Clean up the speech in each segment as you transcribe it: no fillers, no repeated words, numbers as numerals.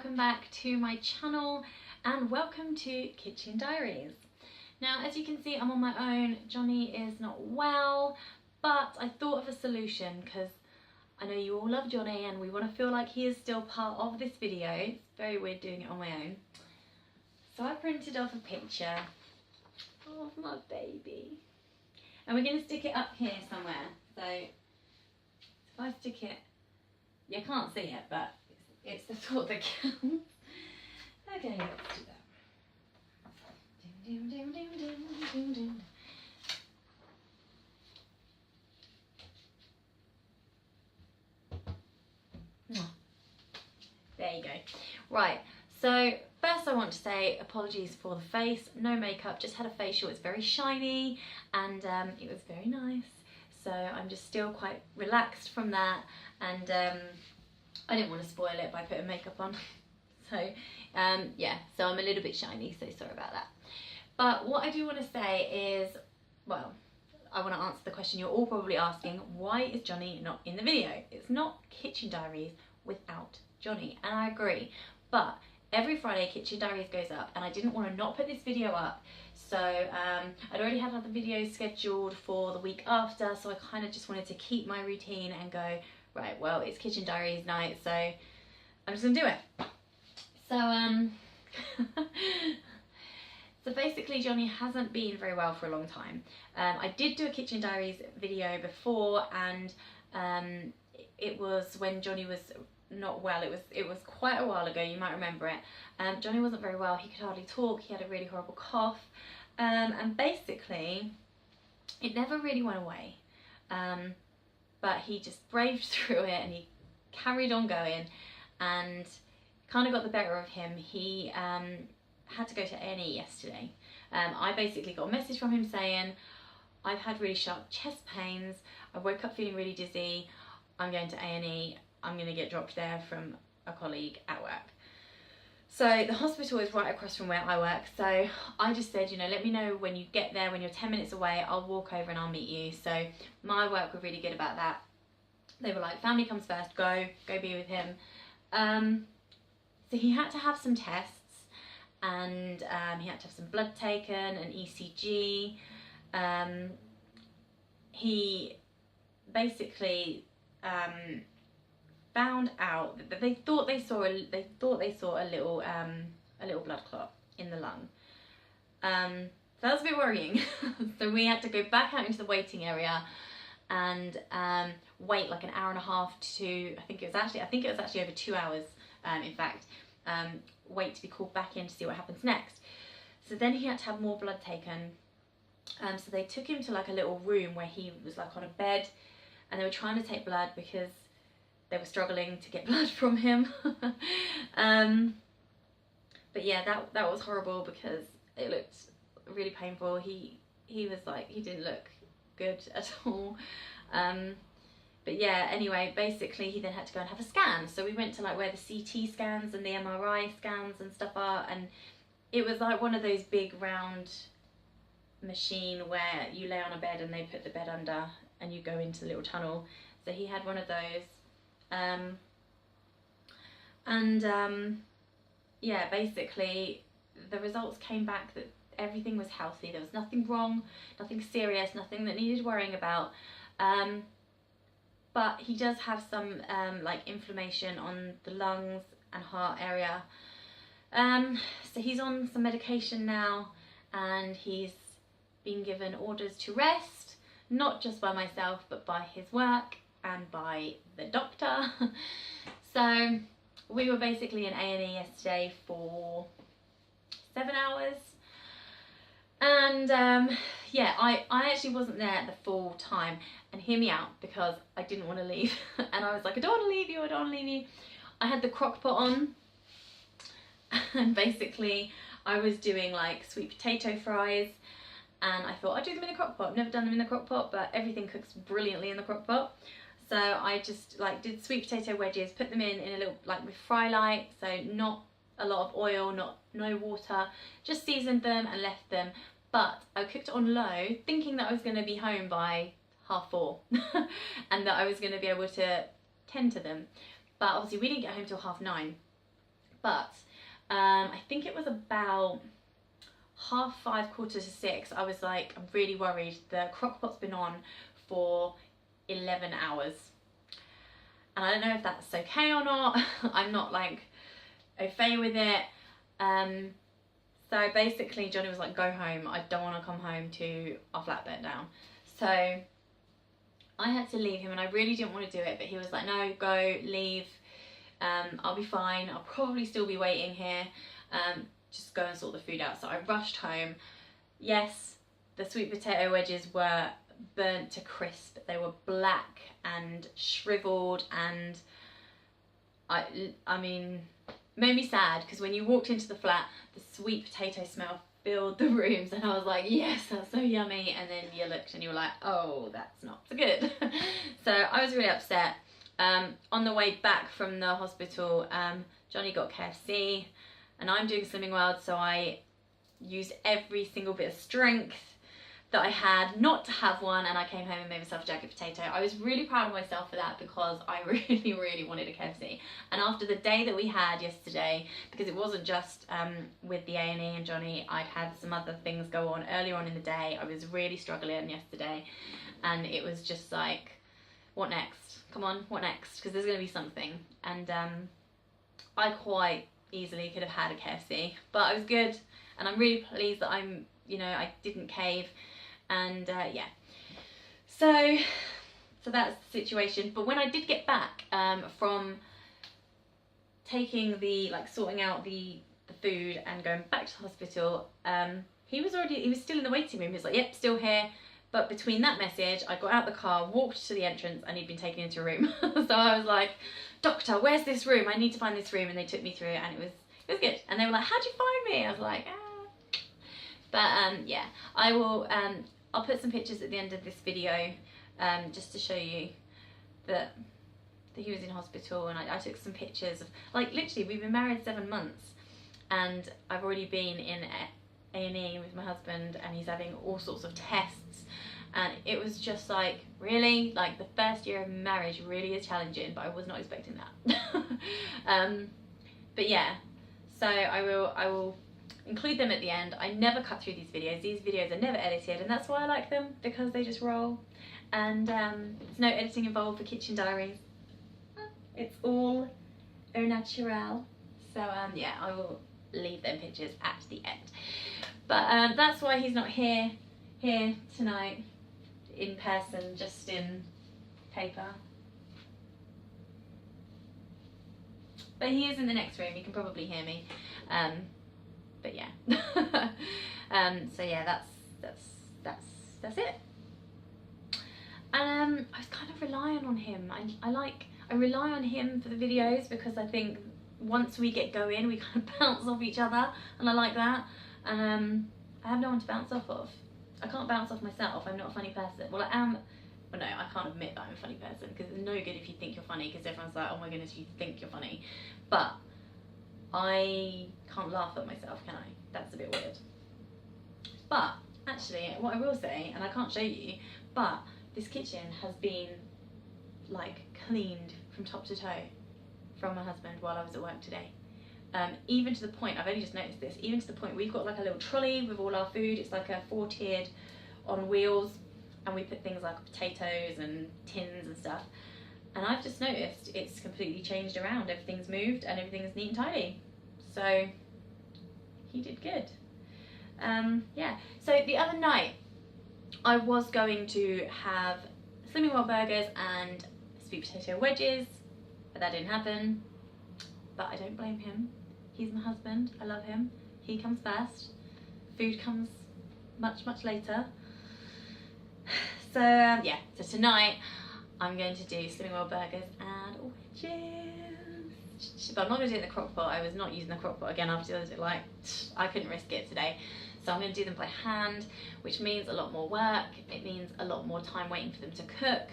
welcome back to my channel and welcome to Kitchen Diaries. Now, as you can see, I'm on my own. Johnny is not well, but I thought of a solution because I know you all love Johnny and we want to feel like he is still part of this video. It's very weird doing it on my own. So I printed off a picture of my baby. And we're going to stick it up here somewhere. So if I stick it, you can't see it, but it's the thought that counts. Okay, let's do that. There you go. Right, so first I want to say apologies for the face. No makeup, just had a facial. It's very shiny and it was very nice. So I'm just still quite relaxed from that, and I didn't want to spoil it by putting makeup on. So yeah, so I'm a little bit shiny, so sorry about that. But what I do want to say is, well, I want to answer the question you're all probably asking: why is Johnny not in the video? It's not Kitchen Diaries without Johnny, and I agree, but every Friday Kitchen Diaries goes up and I didn't want to not put this video up. So I'd already had other videos scheduled for the week after, so I kind of just wanted to keep my routine and go, right, well, it's Kitchen Diaries night, so I'm just gonna do it. So so basically Johnny hasn't been very well for a long time. I did do a Kitchen Diaries video before, and it was when Johnny was not well. It was quite a while ago, you might remember it. Johnny wasn't very well, he could hardly talk, he had a really horrible cough, and basically it never really went away, but he just braved through it and he carried on going and kind of got the better of him. He had to go to A&E yesterday. I basically got a message from him saying, I've had really sharp chest pains, I woke up feeling really dizzy, I'm going to A&E, I'm going to get dropped there from a colleague at work. So the hospital is right across from where I work, so I just said, you know, let me know when you get there, when you're 10 minutes away, I'll walk over and I'll meet you. So my work were really good about that. They were like, family comes first, go be with him. So he had to have some tests, and he had to have some blood taken, an ECG. He basically found out that they thought they saw a little blood clot in the lung. So that was a bit worrying. So we had to go back out into the waiting area and wait like an hour and a half to, I think it was actually over 2 hours, in fact, wait to be called back in to see what happens next. So then he had to have more blood taken. So they took him to like a little room where he was like on a bed, and they were trying to take blood because they were struggling to get blood from him. But yeah, that was horrible because it looked really painful. He was like, he didn't look good at all. But yeah, anyway, basically he then had to go and have a scan. So we went to like where the CT scans and the MRI scans and stuff are, and it was like one of those big round machine where you lay on a bed and they put the bed under and you go into the little tunnel. So he had one of those. Yeah, basically the results came back that everything was healthy. There was nothing wrong, nothing serious, nothing that needed worrying about. But he does have some like inflammation on the lungs and heart area. So he's on some medication now, and he's been given orders to rest, not just by myself but by his work and by the doctor. So we were basically in A&E yesterday for 7 hours, and yeah, I actually wasn't there the full time, and hear me out, because I didn't want to leave. And I was like, I don't want to leave you, I don't want to leave you. I had the crock pot on, and basically I was doing like sweet potato fries, and I thought I'd do them in the crock pot. I've never done them in the crock pot, but everything cooks brilliantly in the crock pot. So I just like did sweet potato wedges, put them in a little, like with fry light, so not a lot of oil, no water, just seasoned them and left them. But I cooked on low, thinking that I was going to be home by 4:30 and that I was going to be able to tend to them. But obviously we didn't get home till 9:30. But I think it was about 5:30, 5:45. I was like, I'm really worried. The crock pot's been on for 11 hours. And I don't know if that's okay or not. I'm not like au fait with it. So basically Johnny was like, go home. I don't want to come home to our flat burnt down. So I had to leave him, and I really didn't want to do it, but he was like, no, go, leave. I'll be fine. I'll probably still be waiting here. Just go and sort the food out. So I rushed home. Yes, the sweet potato wedges were burnt to crisp. They were black and shriveled, and I mean, made me sad, because when you walked into the flat, the sweet potato smell filled the rooms, and I was like, yes, that's so yummy. And then you looked and you were like, oh, that's not so good. So I was really upset. On the way back from the hospital, Johnny got KFC, and I'm doing Slimming World, so I used every single bit of strength that I had not to have one, and I came home and made myself a jacket potato. I was really proud of myself for that, because I really, really wanted a KFC. And after the day that we had yesterday, because it wasn't just with the A&E and Johnny, I'd had some other things go on earlier on in the day. I was really struggling yesterday, and it was just like, what next? Come on, what next? Because there's going to be something. And I quite easily could have had a KFC, but I was good, and I'm really pleased that I didn't cave. And yeah, so that's the situation. But when I did get back from taking sorting out the food and going back to the hospital, he was still in the waiting room. He was like, yep, still here. But between that message, I got out the car, walked to the entrance, and he'd been taken into a room. So I was like, doctor, where's this room? I need to find this room. And they took me through it, and it was good. And they were like, how'd you find me? I was like, ah. But yeah, I will, I'll put some pictures at the end of this video, just to show you that he was in hospital, and I took some pictures of, like, literally, we've been married 7 months, and I've already been in A&E with my husband, and he's having all sorts of tests, and it was just like, really, like, the first year of marriage really is challenging, but I was not expecting that. But yeah, so I will include them at the end. I never cut through these videos. These videos are never edited, and that's why I like them, because they just roll. And there's no editing involved for Kitchen Diaries. It's all au naturel. So yeah, I will leave them pictures at the end. But that's why he's not here tonight in person, just in paper. But he is in the next room. You can probably hear me. But yeah. So yeah, that's it. And I was kind of relying on him. I rely on him for the videos, because I think once we get going, we kind of bounce off each other, and I like that. And I have no one to bounce off of. I can't bounce off myself. I'm not a funny person. Well, I am. Well, no, I can't admit that I'm a funny person, because it's no good if you think you're funny, because everyone's like, oh my goodness, you think you're funny. But I can't laugh at myself, can I? That's a bit weird. But actually, what I will say, and I can't show you, but this kitchen has been like cleaned from top to toe from my husband while I was at work today. Even to the point, I've only just noticed this, even to the point we've got like a little trolley with all our food. It's like a 4-tiered on wheels, and we put things like potatoes and tins and stuff. And I've just noticed it's completely changed around. Everything's moved and everything's neat and tidy. So he did good. Yeah, so the other night I was going to have Slimming World burgers and sweet potato wedges, but that didn't happen. But I don't blame him. He's my husband. I love him. He comes first. Food comes much, much later. So yeah, so tonight I'm going to do Slimming World burgers and wedges. But I'm not going to do it in the crock pot. I was not using the crock pot again after the other day. Like, I couldn't risk it today. So I'm going to do them by hand, which means a lot more work. It means a lot more time waiting for them to cook.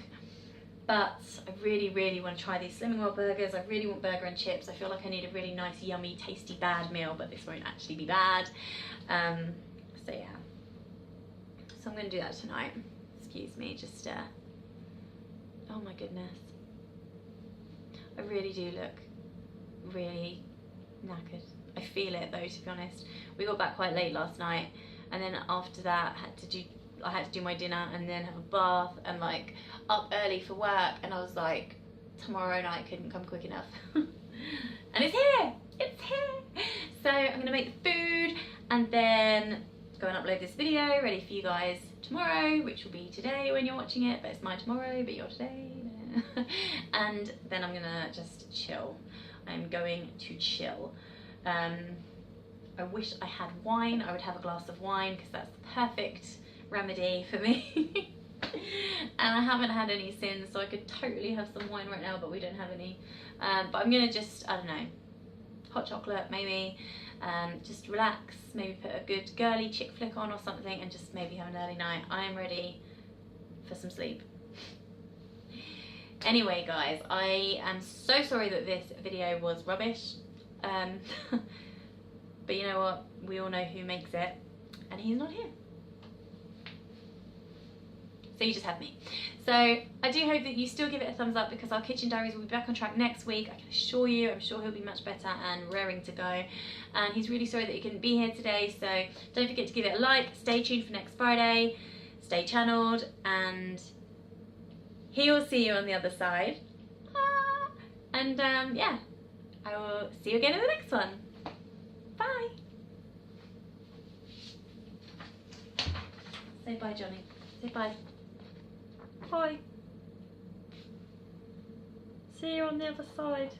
But I really, really want to try these Slimming World burgers. I really want burger and chips. I feel like I need a really nice, yummy, tasty, bad meal, but this won't actually be bad. So yeah. So I'm going to do that tonight. Excuse me, just, oh my goodness. I really do look really knackered. I feel it though, to be honest. We got back quite late last night, and then after that I had to do my dinner and then have a bath and like up early for work, and I was like, tomorrow night couldn't come quick enough. And it's here! It's here! So I'm gonna make the food and then go and upload this video ready for you guys tomorrow, which will be today when you're watching it, but it's my tomorrow, but your today. And then I'm gonna just chill. I'm going to chill. I wish I had wine. I would have a glass of wine because that's the perfect remedy for me. And I haven't had any since, so I could totally have some wine right now, but we don't have any. But I'm gonna just, I don't know, hot chocolate maybe, just relax, maybe put a good girly chick flick on or something, and just maybe have an early night. I am ready for some sleep. Anyway guys, I am so sorry that this video was rubbish, but you know what, we all know who makes it, and he's not here. So you just have me. So I do hope that you still give it a thumbs up, because our Kitchen Diaries will be back on track next week. I can assure you, I'm sure he'll be much better and raring to go. And he's really sorry that he couldn't be here today, so don't forget to give it a like, stay tuned for next Friday, stay channeled, and he will see you on the other side. And yeah, I will see you again in the next one. Bye. Say bye, Johnny. Say bye. Bye. See you on the other side.